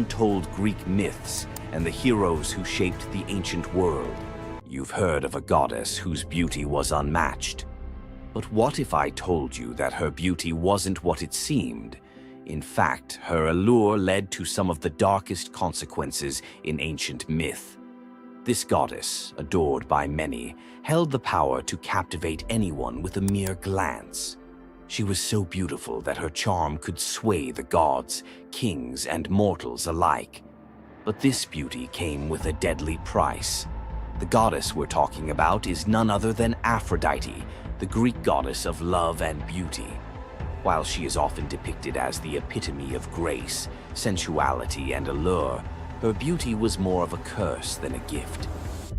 untold Greek myths and the heroes who shaped the ancient world. You've heard of a goddess whose beauty was unmatched. But what if I told you that her beauty wasn't what it seemed? In fact, her allure led to some of the darkest consequences in ancient myth. This goddess, adored by many, held the power to captivate anyone with a mere glance. She was so beautiful that her charm could sway the gods, kings, and mortals alike. But this beauty came with a deadly price. The goddess we're talking about is none other than Aphrodite, the Greek goddess of love and beauty. While she is often depicted as the epitome of grace, sensuality, and allure, her beauty was more of a curse than a gift.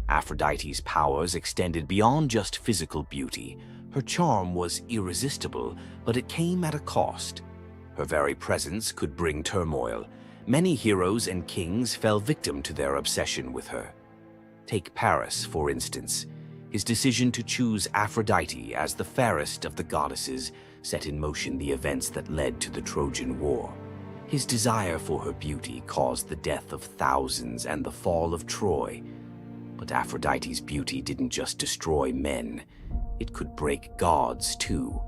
Aphrodite's powers extended beyond just physical beauty. Her charm was irresistible, but it came at a cost. Her very presence could bring turmoil. Many heroes and kings fell victim to their obsession with her. Take Paris, for instance. His decision to choose Aphrodite as the fairest of the goddesses set in motion the events that led to the Trojan War. His desire for her beauty caused the death of thousands and the fall of Troy. But Aphrodite's beauty didn't just destroy men, it could break gods too.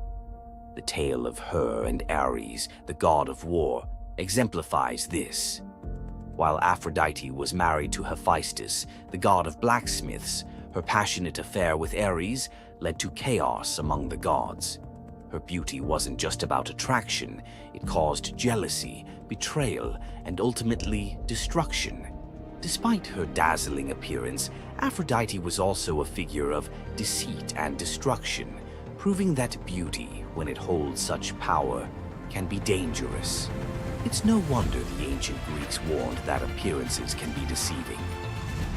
The tale of her and Ares, the god of war, exemplifies this. While Aphrodite was married to Hephaestus, the god of blacksmiths, her passionate affair with Ares led to chaos among the gods. Her beauty wasn't just about attraction, it caused jealousy, betrayal, and ultimately destruction. Despite her dazzling appearance, Aphrodite was also a figure of deceit and destruction, proving that beauty, when it holds such power, can be dangerous. It's no wonder the ancient Greeks warned that appearances can be deceiving.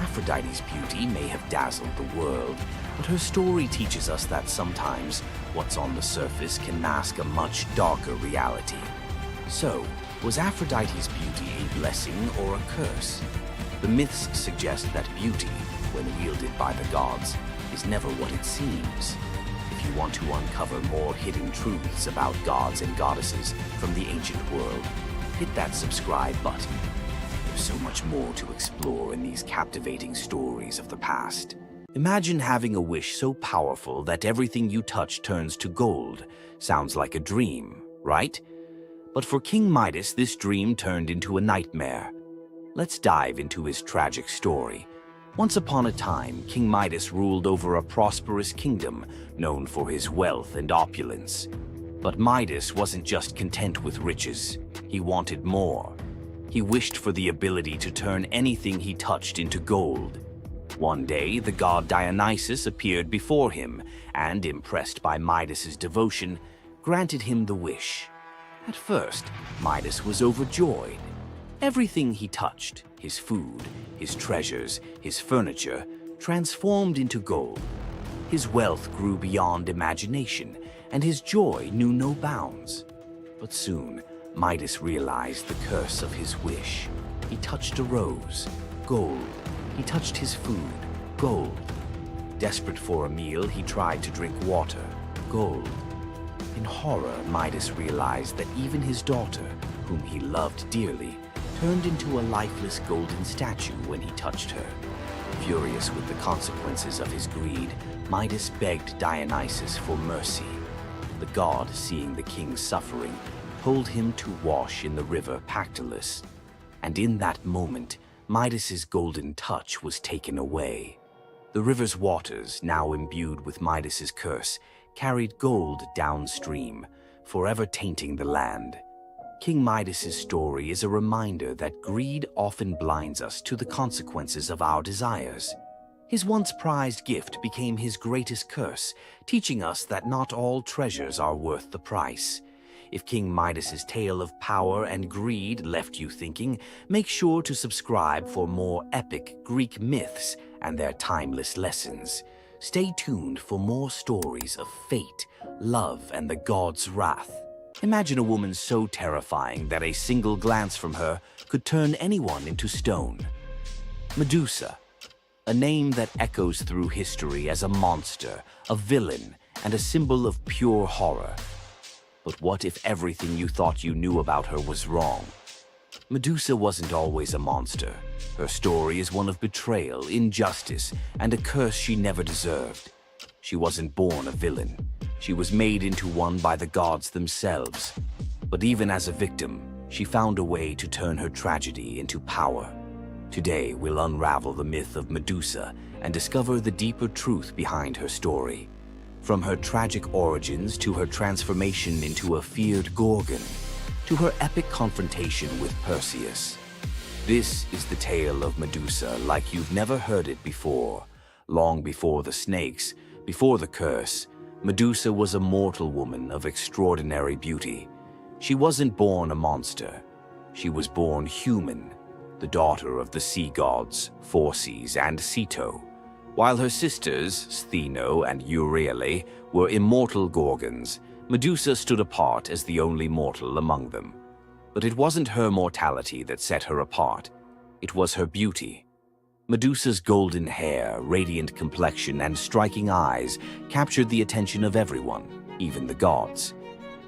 Aphrodite's beauty may have dazzled the world, but her story teaches us that sometimes what's on the surface can mask a much darker reality. So, was Aphrodite's beauty a blessing or a curse? The myths suggest that beauty, when wielded by the gods, is never what it seems. If you want to uncover more hidden truths about gods and goddesses from the ancient world, hit that subscribe button. There's so much more to explore in these captivating stories of the past. Imagine having a wish so powerful that everything you touch turns to gold. Sounds like a dream, right? But for King Midas, this dream turned into a nightmare. Let's dive into his tragic story. Once upon a time, King Midas ruled over a prosperous kingdom known for his wealth and opulence. But Midas wasn't just content with riches. He wanted more. He wished for the ability to turn anything he touched into gold. One day, the god Dionysus appeared before him and, impressed by Midas's devotion, granted him the wish. At first, Midas was overjoyed. Everything he touched, his food, his treasures, his furniture, transformed into gold. His wealth grew beyond imagination, and his joy knew no bounds. But soon, Midas realized the curse of his wish. He touched a rose, gold. He touched his food, gold. Desperate for a meal, he tried to drink water, gold. In horror, Midas realized that even his daughter, whom he loved dearly, turned into a lifeless golden statue when he touched her. Furious with the consequences of his greed, Midas begged Dionysus for mercy. The god, seeing the king's suffering, told him to wash in the river Pactolus. And in that moment, Midas's golden touch was taken away. The river's waters, now imbued with Midas's curse, carried gold downstream, forever tainting the land. King Midas's story is a reminder that greed often blinds us to the consequences of our desires. His once prized gift became his greatest curse, teaching us that not all treasures are worth the price. If King Midas's tale of power and greed left you thinking, make sure to subscribe for more epic Greek myths and their timeless lessons. Stay tuned for more stories of fate, love, and the gods' wrath. Imagine a woman so terrifying that a single glance from her could turn anyone into stone. Medusa, a name that echoes through history as a monster, a villain, and a symbol of pure horror. But what if everything you thought you knew about her was wrong? Medusa wasn't always a monster. Her story is one of betrayal, injustice, and a curse she never deserved. She wasn't born a villain. She was made into one by the gods themselves. But even as a victim, she found a way to turn her tragedy into power. Today, we'll unravel the myth of Medusa and discover the deeper truth behind her story. From her tragic origins to her transformation into a feared Gorgon, to her epic confrontation with Perseus. This is the tale of Medusa like you've never heard it before. Long before the snakes, before the curse, Medusa was a mortal woman of extraordinary beauty. She wasn't born a monster. She was born human, the daughter of the sea gods, Phorcys and Ceto. While her sisters, Stheno and Euryale, were immortal Gorgons, Medusa stood apart as the only mortal among them. But it wasn't her mortality that set her apart. It was her beauty. Medusa's golden hair, radiant complexion, and striking eyes captured the attention of everyone, even the gods.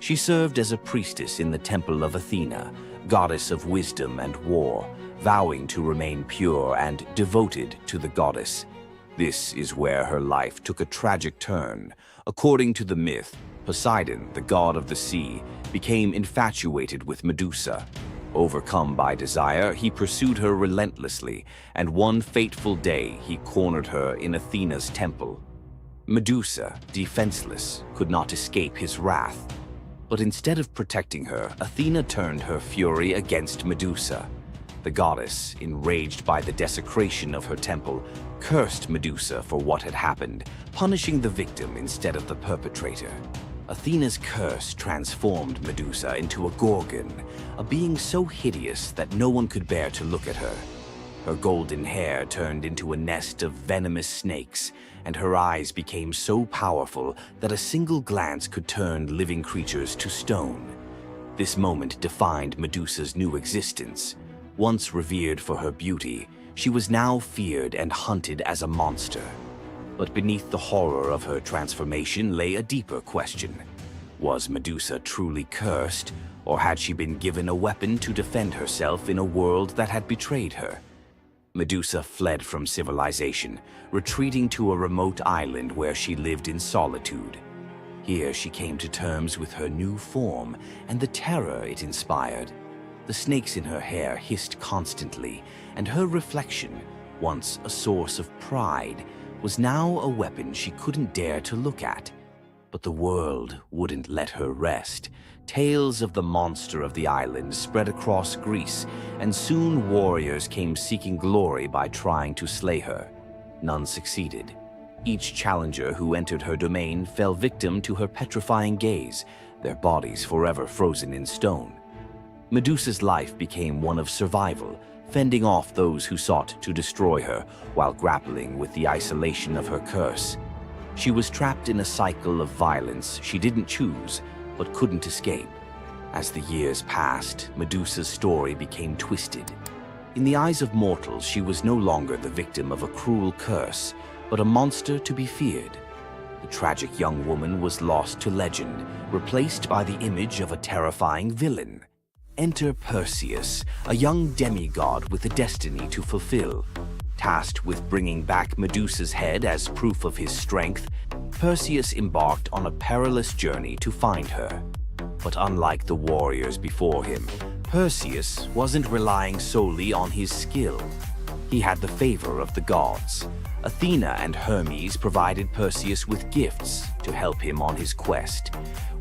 She served as a priestess in the temple of Athena, goddess of wisdom and war, vowing to remain pure and devoted to the goddess. This is where her life took a tragic turn. According to the myth, Poseidon, the god of the sea, became infatuated with Medusa. Overcome by desire, he pursued her relentlessly, and one fateful day he cornered her in Athena's temple. Medusa, defenseless, could not escape his wrath. But instead of protecting her, Athena turned her fury against Medusa. The goddess, enraged by the desecration of her temple, cursed Medusa for what had happened, punishing the victim instead of the perpetrator. Athena's curse transformed Medusa into a Gorgon, a being so hideous that no one could bear to look at her. Her golden hair turned into a nest of venomous snakes, and her eyes became so powerful that a single glance could turn living creatures to stone. This moment defined Medusa's new existence. Once revered for her beauty, she was now feared and hunted as a monster. But beneath the horror of her transformation lay a deeper question. Was Medusa truly cursed, or had she been given a weapon to defend herself in a world that had betrayed her? Medusa fled from civilization, retreating to a remote island where she lived in solitude. Here she came to terms with her new form and the terror it inspired. The snakes in her hair hissed constantly, and her reflection, once a source of pride, was now a weapon she couldn't dare to look at. But the world wouldn't let her rest. Tales of the monster of the island spread across Greece, and soon warriors came seeking glory by trying to slay her. None succeeded. Each challenger who entered her domain fell victim to her petrifying gaze, their bodies forever frozen in stone. Medusa's life became one of survival, fending off those who sought to destroy her while grappling with the isolation of her curse. She was trapped in a cycle of violence she didn't choose, but couldn't escape. As the years passed, Medusa's story became twisted. In the eyes of mortals, she was no longer the victim of a cruel curse, but a monster to be feared. The tragic young woman was lost to legend, replaced by the image of a terrifying villain. Enter Perseus, a young demigod with a destiny to fulfill. Tasked with bringing back Medusa's head as proof of his strength, Perseus embarked on a perilous journey to find her. But unlike the warriors before him, Perseus wasn't relying solely on his skill. He had the favor of the gods. Athena and Hermes provided Perseus with gifts to help him on his quest.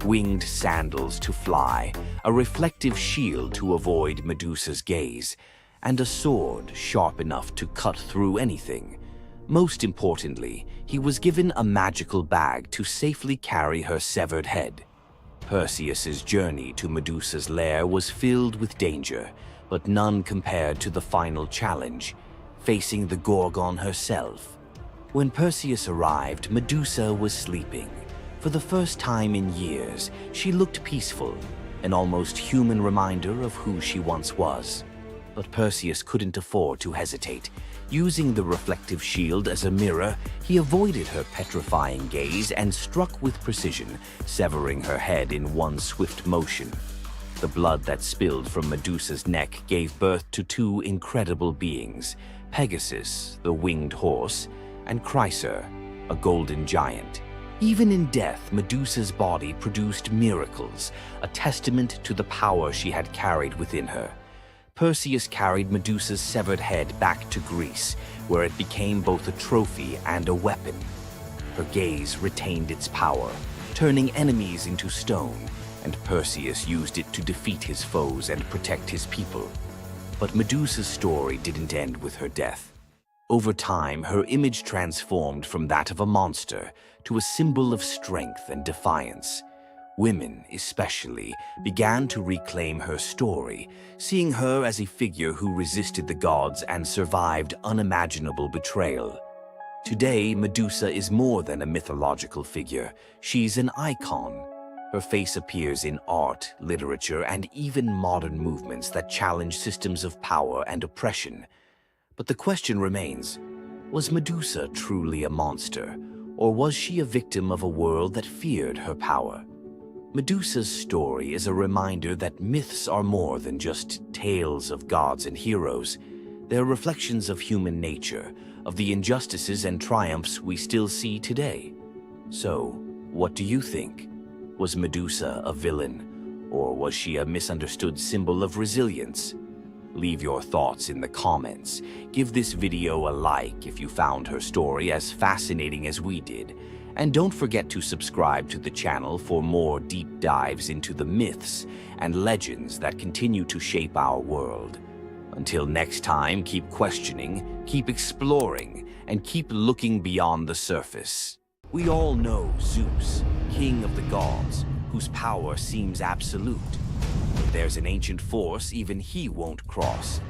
Winged sandals to fly, a reflective shield to avoid Medusa's gaze, and a sword sharp enough to cut through anything. Most importantly, he was given a magical bag to safely carry her severed head. Perseus's journey to Medusa's lair was filled with danger, but none compared to the final challenge, facing the Gorgon herself. When Perseus arrived, Medusa was sleeping. For the first time in years, she looked peaceful, an almost human reminder of who she once was. But Perseus couldn't afford to hesitate. Using the reflective shield as a mirror, he avoided her petrifying gaze and struck with precision, severing her head in one swift motion. The blood that spilled from Medusa's neck gave birth to two incredible beings, Pegasus, the winged horse, and Chryser, a golden giant. Even in death, Medusa's body produced miracles, a testament to the power she had carried within her. Perseus carried Medusa's severed head back to Greece, where it became both a trophy and a weapon. Her gaze retained its power, turning enemies into stone, and Perseus used it to defeat his foes and protect his people. But Medusa's story didn't end with her death. Over time, her image transformed from that of a monster to a symbol of strength and defiance. Women, especially, began to reclaim her story, seeing her as a figure who resisted the gods and survived unimaginable betrayal. Today, Medusa is more than a mythological figure. She's an icon. Her face appears in art, literature, and even modern movements that challenge systems of power and oppression. But the question remains, was Medusa truly a monster, or was she a victim of a world that feared her power? Medusa's story is a reminder that myths are more than just tales of gods and heroes. They're reflections of human nature, of the injustices and triumphs we still see today. So, what do you think? Was Medusa a villain, or was she a misunderstood symbol of resilience? Leave your thoughts in the comments. Give this video a like if you found her story as fascinating as we did. And don't forget to subscribe to the channel for more deep dives into the myths and legends that continue to shape our world. Until next time, keep questioning, keep exploring, and keep looking beyond the surface. We all know Zeus, king of the gods, whose power seems absolute. But there's an ancient force even he won't cross.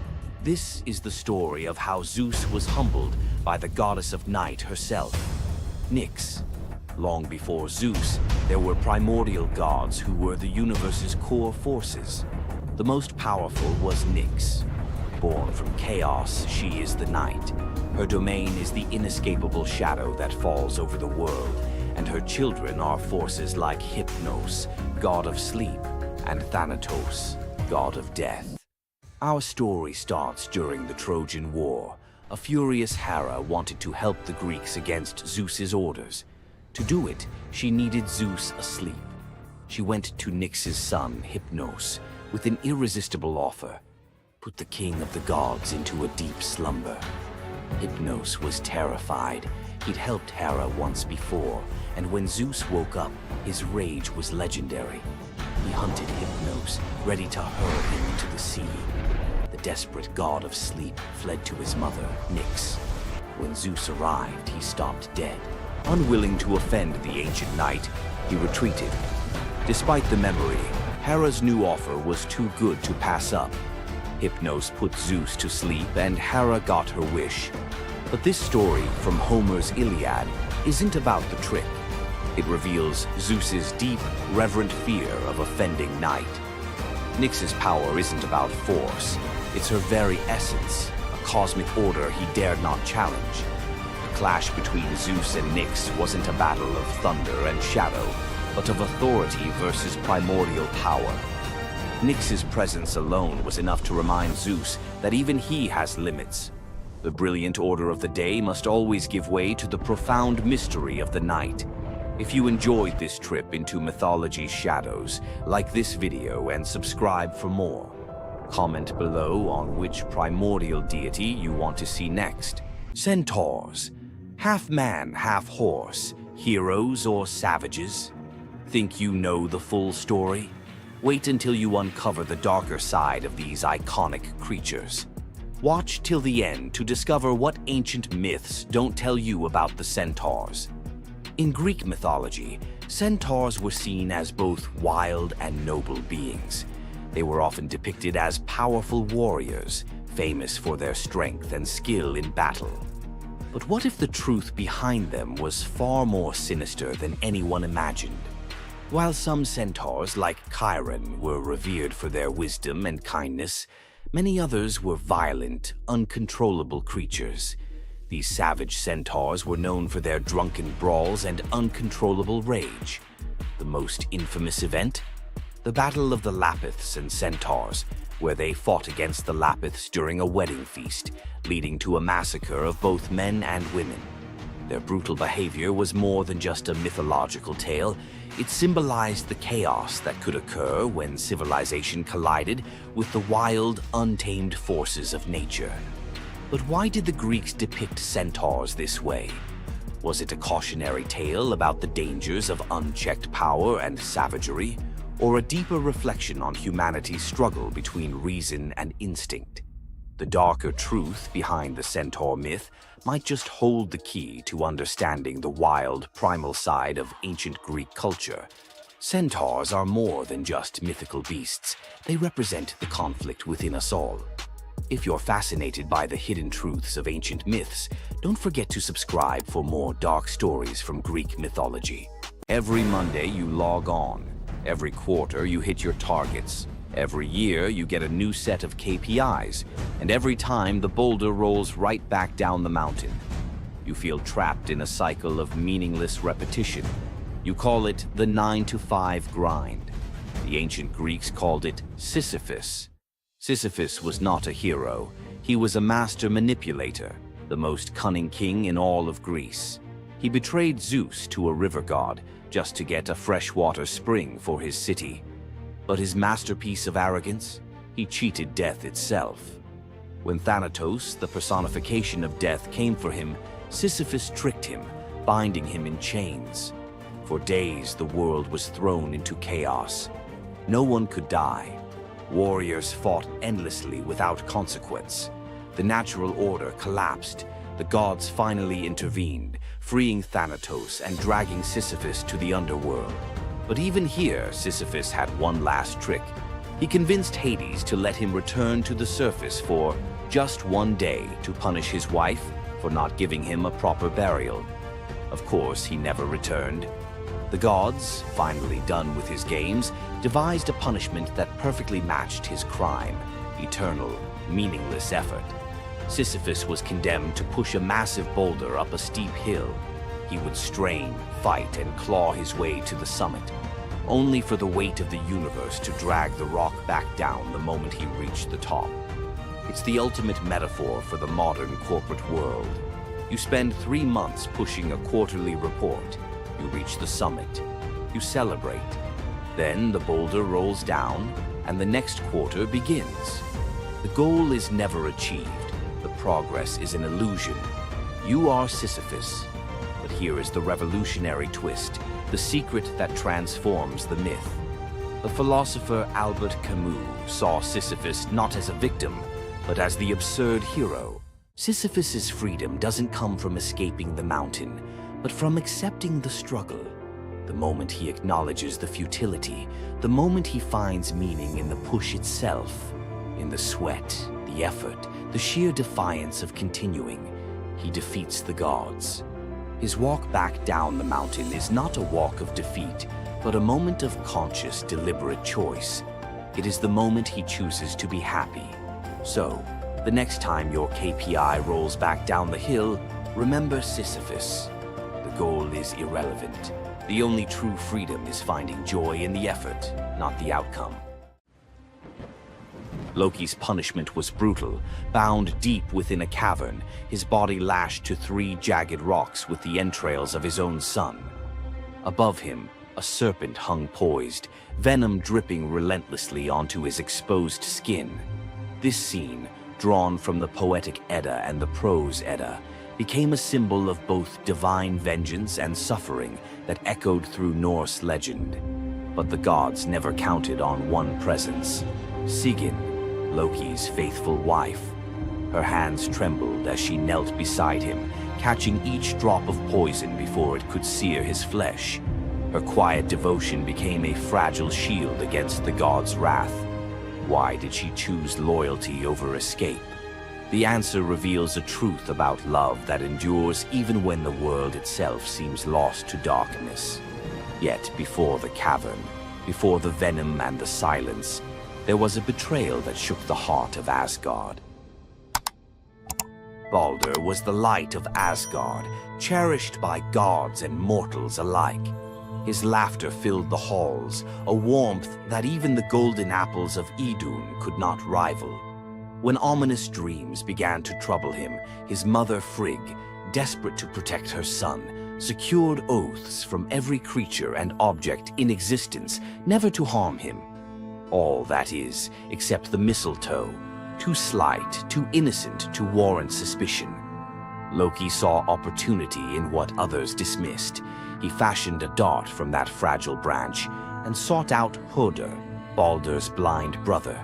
This is the story of how Zeus was humbled by the goddess of night herself, Nyx. Long before Zeus, there were primordial gods who were the universe's core forces. The most powerful was Nyx. Born from chaos, she is the night. Her domain is the inescapable shadow that falls over the world, and her children are forces like Hypnos, god of sleep, and Thanatos, god of death. Our story starts during the Trojan War. A furious Hera wanted to help the Greeks against Zeus's orders. To do it, she needed Zeus asleep. She went to Nyx's son, Hypnos, with an irresistible offer: put the king of the gods into a deep slumber. Hypnos was terrified. He'd helped Hera once before, and when Zeus woke up, his rage was legendary. He hunted Hypnos, ready to hurl him into the sea. The desperate god of sleep fled to his mother, Nyx. When Zeus arrived, he stopped dead. Unwilling to offend the ancient knight, he retreated. Despite the memory, Hera's new offer was too good to pass up. Hypnos put Zeus to sleep, and Hera got her wish. But this story from Homer's Iliad isn't about the trick. It reveals Zeus's deep, reverent fear of offending night. Nyx's power isn't about force. It's her very essence, a cosmic order he dared not challenge. The clash between Zeus and Nyx wasn't a battle of thunder and shadow, but of authority versus primordial power. Nyx's presence alone was enough to remind Zeus that even he has limits. The brilliant order of the day must always give way to the profound mystery of the night. If you enjoyed this trip into mythology's shadows, like this video and subscribe for more. Comment below on which primordial deity you want to see next. Centaurs, half man, half horse, heroes or savages? Think you know the full story? Wait until you uncover the darker side of these iconic creatures. Watch till the end to discover what ancient myths don't tell you about the centaurs. In Greek mythology, centaurs were seen as both wild and noble beings. They were often depicted as powerful warriors, famous for their strength and skill in battle. But what if the truth behind them was far more sinister than anyone imagined? While some centaurs, like Chiron, were revered for their wisdom and kindness, many others were violent, uncontrollable creatures. These savage centaurs were known for their drunken brawls and uncontrollable rage. The most infamous event? the Battle of the Lapiths and Centaurs, where they fought against the Lapiths during a wedding feast, leading to a massacre of both men and women. Their brutal behavior was more than just a mythological tale. It symbolized the chaos that could occur when civilization collided with the wild, untamed forces of nature. But why did the Greeks depict centaurs this way? Was it a cautionary tale about the dangers of unchecked power and savagery, or a deeper reflection on humanity's struggle between reason and instinct? The darker truth behind the centaur myth might just hold the key to understanding the wild, primal side of ancient Greek culture. Centaurs are more than just mythical beasts. They represent the conflict within us all. If you're fascinated by the hidden truths of ancient myths, don't forget to subscribe for more dark stories from Greek mythology. Every Monday you log on. Every quarter you hit your targets. Every year you get a new set of KPIs, and every time the boulder rolls right back down the mountain. You feel trapped in a cycle of meaningless repetition. You call it the 9-to-5 grind. The ancient Greeks called it Sisyphus. Sisyphus was not a hero. He was a master manipulator, the most cunning king in all of Greece. He betrayed Zeus to a river god just to get a freshwater spring for his city. But his masterpiece of arrogance? He cheated death itself. When Thanatos, the personification of death, came for him, Sisyphus tricked him, binding him in chains. For days, the world was thrown into chaos. No one could die. Warriors fought endlessly without consequence. The natural order collapsed. The gods finally intervened, freeing Thanatos and dragging Sisyphus to the underworld. But even here, Sisyphus had one last trick. He convinced Hades to let him return to the surface for just one day to punish his wife for not giving him a proper burial. Of course, he never returned. The gods, finally done with his games, devised a punishment that perfectly matched his crime: eternal, meaningless effort. Sisyphus was condemned to push a massive boulder up a steep hill. He would strain, fight, and claw his way to the summit, only for the weight of the universe to drag the rock back down the moment he reached the top. It's the ultimate metaphor for the modern corporate world. You spend 3 months pushing a quarterly report. You reach the summit. You celebrate. Then the boulder rolls down, and the next quarter begins. The goal is never achieved. The progress is an illusion. You are Sisyphus. But here is the revolutionary twist, the secret that transforms the myth. The philosopher Albert Camus saw Sisyphus not as a victim, but as the absurd hero. Sisyphus's freedom doesn't come from escaping the mountain, but from accepting the struggle. The moment he acknowledges the futility, the moment he finds meaning in the push itself, in the sweat, the effort, the sheer defiance of continuing, he defeats the gods. His walk back down the mountain is not a walk of defeat, but a moment of conscious, deliberate choice. It is the moment he chooses to be happy. So, the next time your KPI rolls back down the hill, remember Sisyphus. The goal is irrelevant. The only true freedom is finding joy in the effort, not the outcome. Loki's punishment was brutal. Bound deep within a cavern, his body lashed to 3 jagged rocks with the entrails of his own son. Above him, a serpent hung poised, venom dripping relentlessly onto his exposed skin. This scene, drawn from the Poetic Edda and the Prose Edda, became a symbol of both divine vengeance and suffering that echoed through Norse legend. But the gods never counted on one presence: Sigyn, Loki's faithful wife. Her hands trembled as she knelt beside him, catching each drop of poison before it could sear his flesh. Her quiet devotion became a fragile shield against the god's wrath. Why did she choose loyalty over escape? The answer reveals a truth about love that endures even when the world itself seems lost to darkness. Yet before the cavern, before the venom and the silence, there was a betrayal that shook the heart of Asgard. Baldur was the light of Asgard, cherished by gods and mortals alike. His laughter filled the halls, a warmth that even the golden apples of Idun could not rival. When ominous dreams began to trouble him, his mother Frigg, desperate to protect her son, secured oaths from every creature and object in existence never to harm him. All, that is, except the mistletoe, too slight, too innocent to warrant suspicion. Loki saw opportunity in what others dismissed. He fashioned a dart from that fragile branch and sought out Hoder, Baldur's blind brother.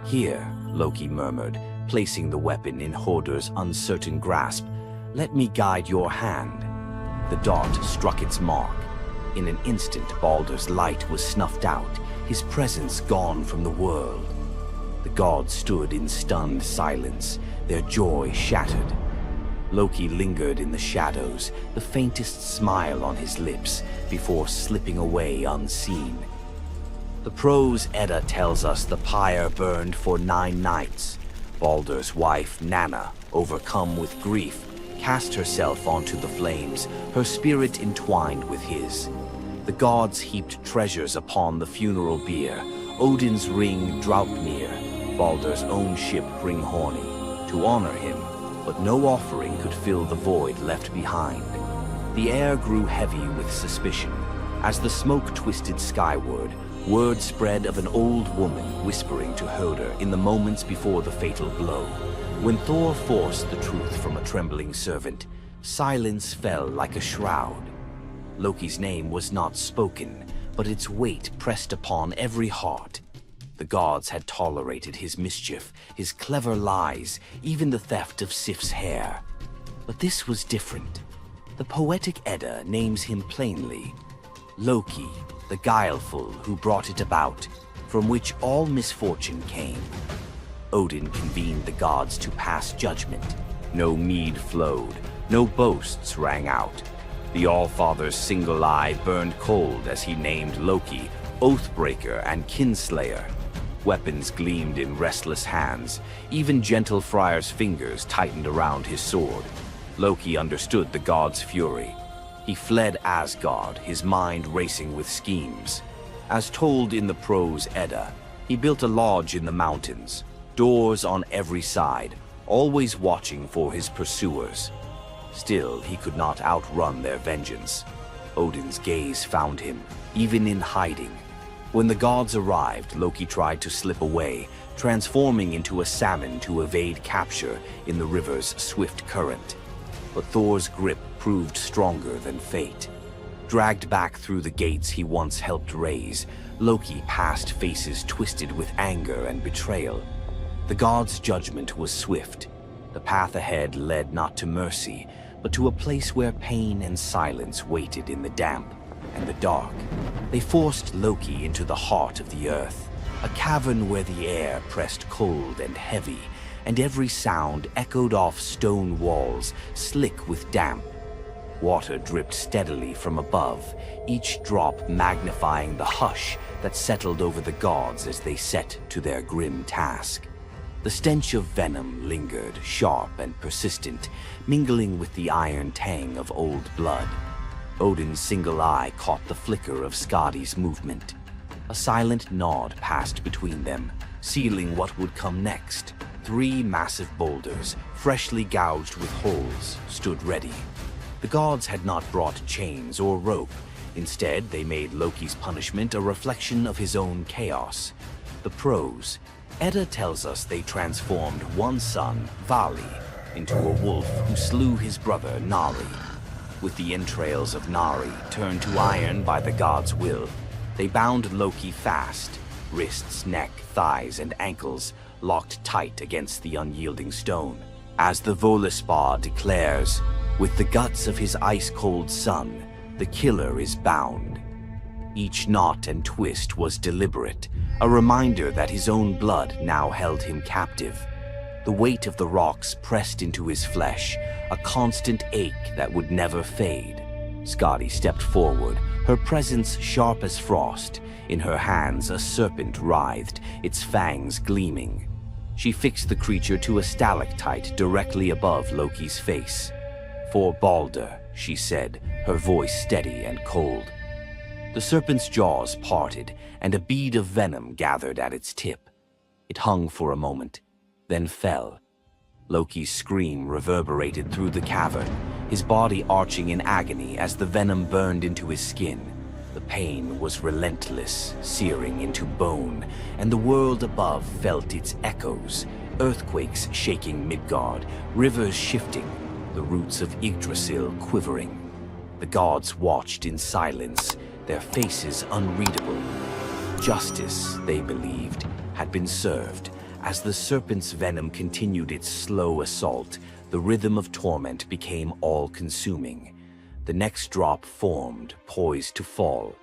"Here," Loki murmured, placing the weapon in Hoder's uncertain grasp, "let me guide your hand." The dart struck its mark. In an instant, Baldur's light was snuffed out, his presence gone from the world. The gods stood in stunned silence, their joy shattered. Loki lingered in the shadows, the faintest smile on his lips, before slipping away unseen. The prose Edda tells us the pyre burned for 9 nights. Baldur's wife, Nanna, overcome with grief, cast herself onto the flames, her spirit entwined with his. The gods heaped treasures upon the funeral bier, Odin's ring Draupnir, Baldur's own ship Hringhorni, to honor him, but no offering could fill the void left behind. The air grew heavy with suspicion. As the smoke twisted skyward, word spread of an old woman whispering to Hoder in the moments before the fatal blow. When Thor forced the truth from a trembling servant, silence fell like a shroud. Loki's name was not spoken, but its weight pressed upon every heart. The gods had tolerated his mischief, his clever lies, even the theft of Sif's hair. But this was different. The poetic Edda names him plainly: Loki, the guileful who brought it about, from which all misfortune came. Odin convened the gods to pass judgment. No mead flowed, no boasts rang out. The All-Father's single eye burned cold as he named Loki Oathbreaker and Kinslayer. Weapons gleamed in restless hands. Even gentle Friar's fingers tightened around his sword. Loki understood the god's fury. He fled Asgard, his mind racing with schemes. As told in the prose Edda, he built a lodge in the mountains, doors on every side, always watching for his pursuers. Still, he could not outrun their vengeance. Odin's gaze found him, even in hiding. When the gods arrived, Loki tried to slip away, transforming into a salmon to evade capture in the river's swift current. But Thor's grip proved stronger than fate. Dragged back through the gates he once helped raise, Loki passed faces twisted with anger and betrayal. The gods' judgment was swift. The path ahead led not to mercy, but to a place where pain and silence waited in the damp and the dark. They forced Loki into the heart of the earth, a cavern where the air pressed cold and heavy, and every sound echoed off stone walls, slick with damp. Water dripped steadily from above, each drop magnifying the hush that settled over the gods as they set to their grim task. The stench of venom lingered, sharp and persistent, mingling with the iron tang of old blood. Odin's single eye caught the flicker of Skadi's movement. A silent nod passed between them, sealing what would come next. 3 massive boulders, freshly gouged with holes, stood ready. The gods had not brought chains or rope. Instead, they made Loki's punishment a reflection of his own chaos. The prose Edda tells us they transformed one son, Vali, into a wolf who slew his brother, Nari. With the entrails of Nari turned to iron by the god's will, they bound Loki fast, wrists, neck, thighs, and ankles locked tight against the unyielding stone. As the Völuspá declares, with the guts of his ice-cold son, the killer is bound. Each knot and twist was deliberate, a reminder that his own blood now held him captive. The weight of the rocks pressed into his flesh, a constant ache that would never fade. Skadi stepped forward, her presence sharp as frost. In her hands a serpent writhed, its fangs gleaming. She fixed the creature to a stalactite directly above Loki's face. "For Baldur," she said, her voice steady and cold. The serpent's jaws parted, and a bead of venom gathered at its tip. It hung for a moment, then fell. Loki's scream reverberated through the cavern, his body arching in agony as the venom burned into his skin. The pain was relentless, searing into bone, and the world above felt its echoes, earthquakes shaking Midgard, rivers shifting, the roots of Yggdrasil quivering. The gods watched in silence, their faces unreadable. Justice, they believed, had been served. As the serpent's venom continued its slow assault, the rhythm of torment became all-consuming. The next drop formed, poised to fall.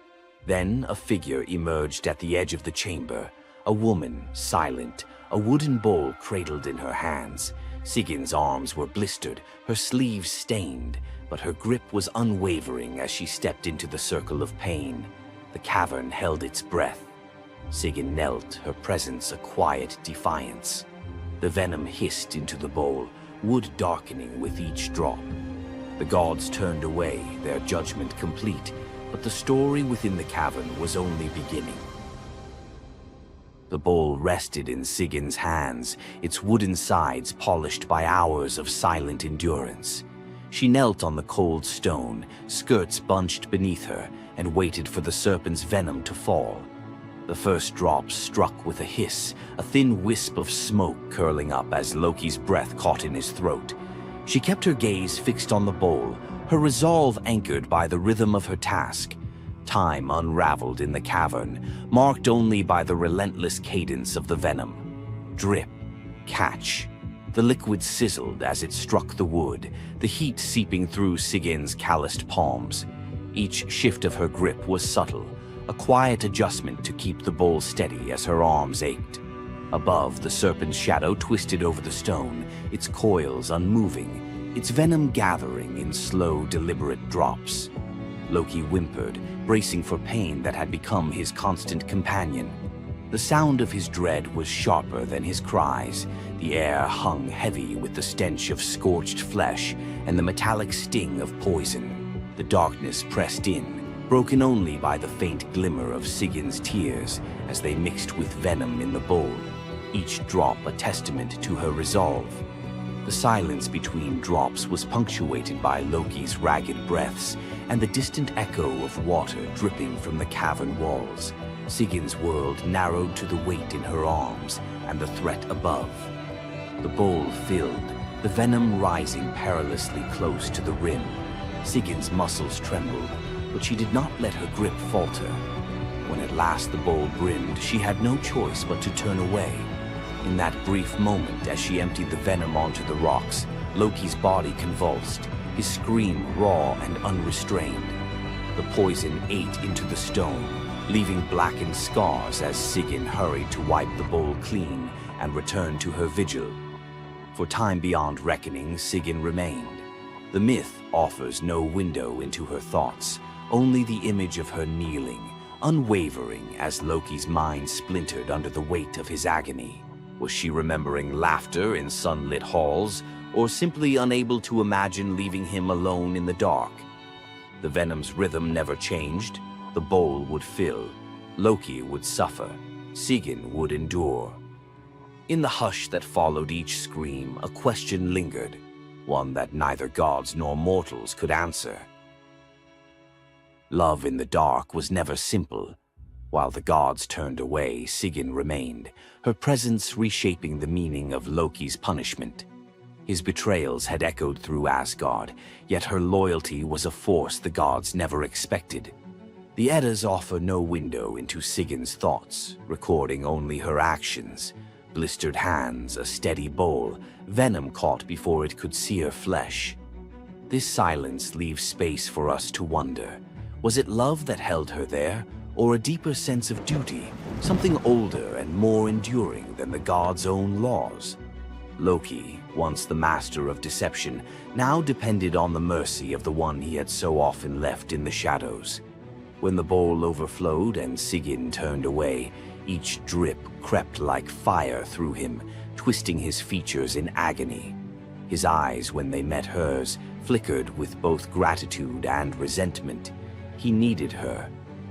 Then a figure emerged at the edge of the chamber, a woman, silent, a wooden bowl cradled in her hands. Sigin's arms were blistered, her sleeves stained, but her grip was unwavering as she stepped into the circle of pain. The cavern held its breath. Sigyn knelt, her presence a quiet defiance. The venom hissed into the bowl, wood darkening with each drop. The gods turned away, their judgment complete, but the story within the cavern was only beginning. The bowl rested in Sigyn's hands, its wooden sides polished by hours of silent endurance. She knelt on the cold stone, skirts bunched beneath her, and waited for the serpent's venom to fall. The first drop struck with a hiss, a thin wisp of smoke curling up as Loki's breath caught in his throat. She kept her gaze fixed on the bowl, her resolve anchored by the rhythm of her task. Time unraveled in the cavern, marked only by the relentless cadence of the venom. Drip, catch. The liquid sizzled as it struck the wood, the heat seeping through Sigyn's calloused palms. Each shift of her grip was subtle, a quiet adjustment to keep the bowl steady as her arms ached. Above, the serpent's shadow twisted over the stone, its coils unmoving, its venom gathering in slow, deliberate drops. Loki whimpered, bracing for pain that had become his constant companion. The sound of his dread was sharper than his cries. The air hung heavy with the stench of scorched flesh and the metallic sting of poison. The darkness pressed in, broken only by the faint glimmer of Sigyn's tears as they mixed with venom in the bowl, each drop a testament to her resolve. The silence between drops was punctuated by Loki's ragged breaths and the distant echo of water dripping from the cavern walls. Sigyn's world narrowed to the weight in her arms and the threat above. The bowl filled, the venom rising perilously close to the rim. Sigyn's muscles trembled, but she did not let her grip falter. When at last the bowl brimmed, she had no choice but to turn away. In that brief moment, as she emptied the venom onto the rocks, Loki's body convulsed, his scream raw and unrestrained. The poison ate into the stone, leaving blackened scars as Sigyn hurried to wipe the bowl clean and return to her vigil. For time beyond reckoning, Sigyn remained. The myth offers no window into her thoughts, only the image of her kneeling, unwavering as Loki's mind splintered under the weight of his agony. Was she remembering laughter in sunlit halls, or simply unable to imagine leaving him alone in the dark? The venom's rhythm never changed. The bowl would fill. Loki would suffer. Sigyn would endure. In the hush that followed each scream, a question lingered, one that neither gods nor mortals could answer. Love in the dark was never simple. While the gods turned away, Sigyn remained, her presence reshaping the meaning of Loki's punishment. His betrayals had echoed through Asgard, yet her loyalty was a force the gods never expected. The Eddas offer no window into Sigyn's thoughts, recording only her actions. Blistered hands, a steady bowl, venom caught before it could sear flesh. This silence leaves space for us to wonder. Was it love that held her there, or a deeper sense of duty, something older and more enduring than the gods' own laws? Loki, once the master of deception, now depended on the mercy of the one he had so often left in the shadows. When the bowl overflowed and Sigyn turned away, each drip crept like fire through him, twisting his features in agony. His eyes, when they met hers, flickered with both gratitude and resentment. He needed her.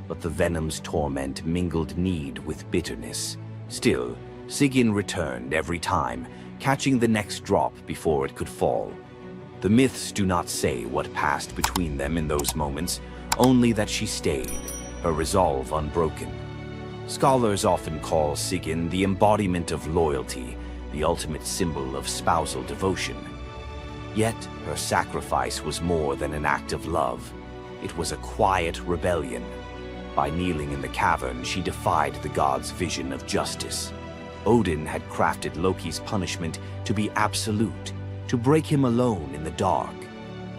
but the venom's torment mingled need with bitterness. Still, Sigyn returned every time, catching the next drop before it could fall. The myths do not say what passed between them in those moments, only that she stayed, her resolve unbroken. Scholars often call Sigyn the embodiment of loyalty, the ultimate symbol of spousal devotion. Yet, her sacrifice was more than an act of love. It was a quiet rebellion. By kneeling in the cavern, she defied the gods' vision of justice. Odin had crafted Loki's punishment to be absolute, to break him alone in the dark.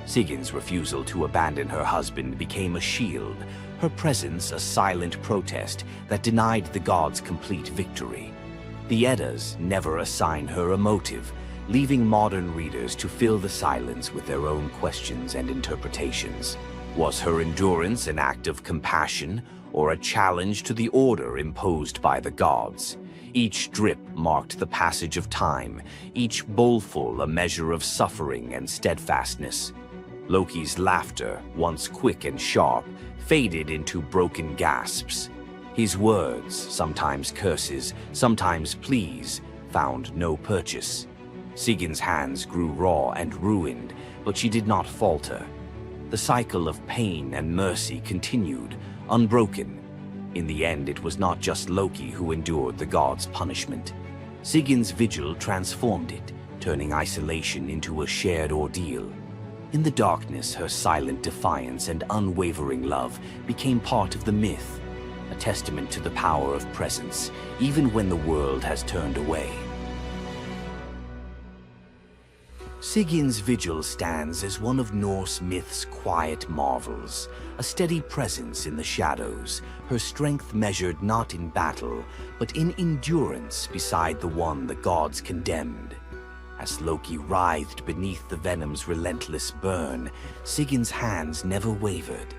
Sigyn's refusal to abandon her husband became a shield, her presence a silent protest that denied the gods complete victory. The Eddas never assign her a motive, leaving modern readers to fill the silence with their own questions and interpretations. Was her endurance an act of compassion or a challenge to the order imposed by the gods? Each drip marked the passage of time, each bowlful a measure of suffering and steadfastness. Loki's laughter, once quick and sharp, faded into broken gasps. His words, sometimes curses, sometimes pleas, found no purchase. Sigyn's hands grew raw and ruined, but she did not falter. The cycle of pain and mercy continued, unbroken. In the end, it was not just Loki who endured the gods' punishment. Sigyn's vigil transformed it, turning isolation into a shared ordeal. In the darkness, her silent defiance and unwavering love became part of the myth, a testament to the power of presence, even when the world has turned away. Sigyn's vigil stands as one of Norse myth's quiet marvels, a steady presence in the shadows, her strength measured not in battle, but in endurance beside the one the gods condemned. As Loki writhed beneath the venom's relentless burn, Sigyn's hands never wavered.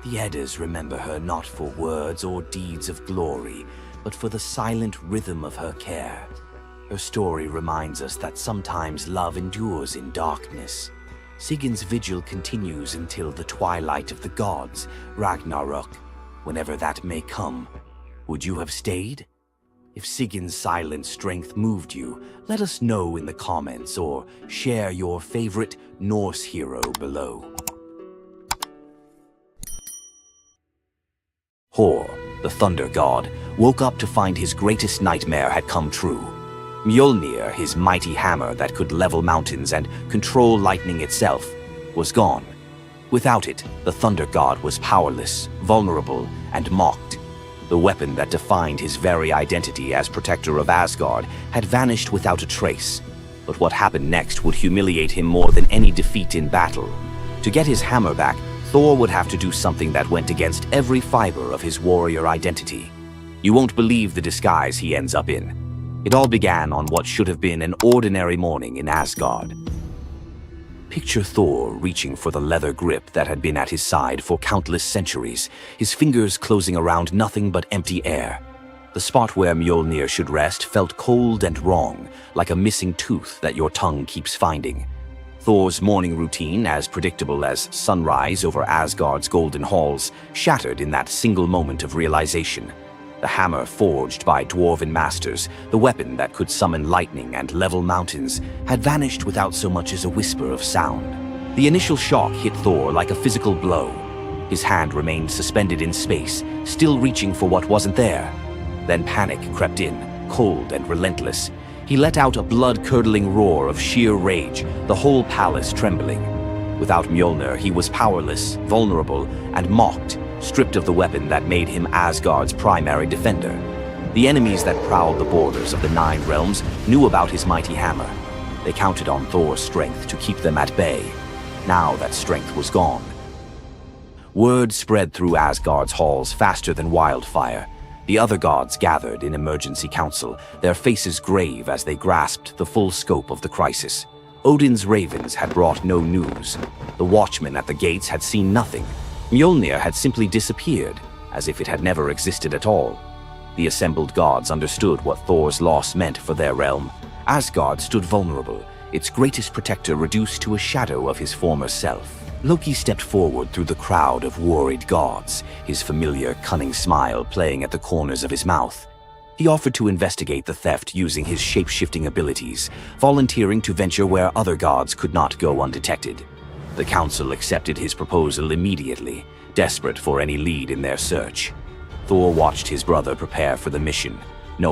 The Eddas remember her not for words or deeds of glory, but for the silent rhythm of her care. Her story reminds us that sometimes love endures in darkness. Sigyn's vigil continues until the twilight of the gods, Ragnarok, whenever that may come. Would you have stayed? If Sigyn's silent strength moved you, let us know in the comments or share your favorite Norse hero below. Thor, the thunder god, woke up to find his greatest nightmare had come true. Mjolnir, his mighty hammer that could level mountains and control lightning itself, was gone. Without it, the thunder god was powerless, vulnerable, and mocked. The weapon that defined his very identity as protector of Asgard had vanished without a trace. But what happened next would humiliate him more than any defeat in battle. To get his hammer back, Thor would have to do something that went against every fiber of his warrior identity. You won't believe the disguise he ends up in. It all began on what should have been an ordinary morning in Asgard. Picture Thor reaching for the leather grip that had been at his side for countless centuries, his fingers closing around nothing but empty air. The spot where Mjolnir should rest felt cold and wrong, like a missing tooth that your tongue keeps finding. Thor's morning routine, as predictable as sunrise over Asgard's golden halls, shattered in that single moment of realization. The hammer forged by dwarven masters, the weapon that could summon lightning and level mountains, had vanished without so much as a whisper of sound. The initial shock hit Thor like a physical blow. His hand remained suspended in space, still reaching for what wasn't there. Then panic crept in, cold and relentless. He let out a blood-curdling roar of sheer rage, the whole palace trembling. Without Mjolnir, he was powerless, vulnerable, and mocked, stripped of the weapon that made him Asgard's primary defender. The enemies that prowled the borders of the Nine Realms knew about his mighty hammer. They counted on Thor's strength to keep them at bay. Now that strength was gone. Word spread through Asgard's halls faster than wildfire. The other gods gathered in emergency council, their faces grave as they grasped the full scope of the crisis. Odin's ravens had brought no news. The watchmen at the gates had seen nothing. Mjolnir had simply disappeared, as if it had never existed at all. The assembled gods understood what Thor's loss meant for their realm. Asgard stood vulnerable, its greatest protector reduced to a shadow of his former self. Loki stepped forward through the crowd of worried gods, his familiar, cunning smile playing at the corners of his mouth. He offered to investigate the theft using his shape-shifting abilities, volunteering to venture where other gods could not go undetected. The council accepted his proposal immediately, desperate for any lead in their search. Thor watched his brother prepare for the mission,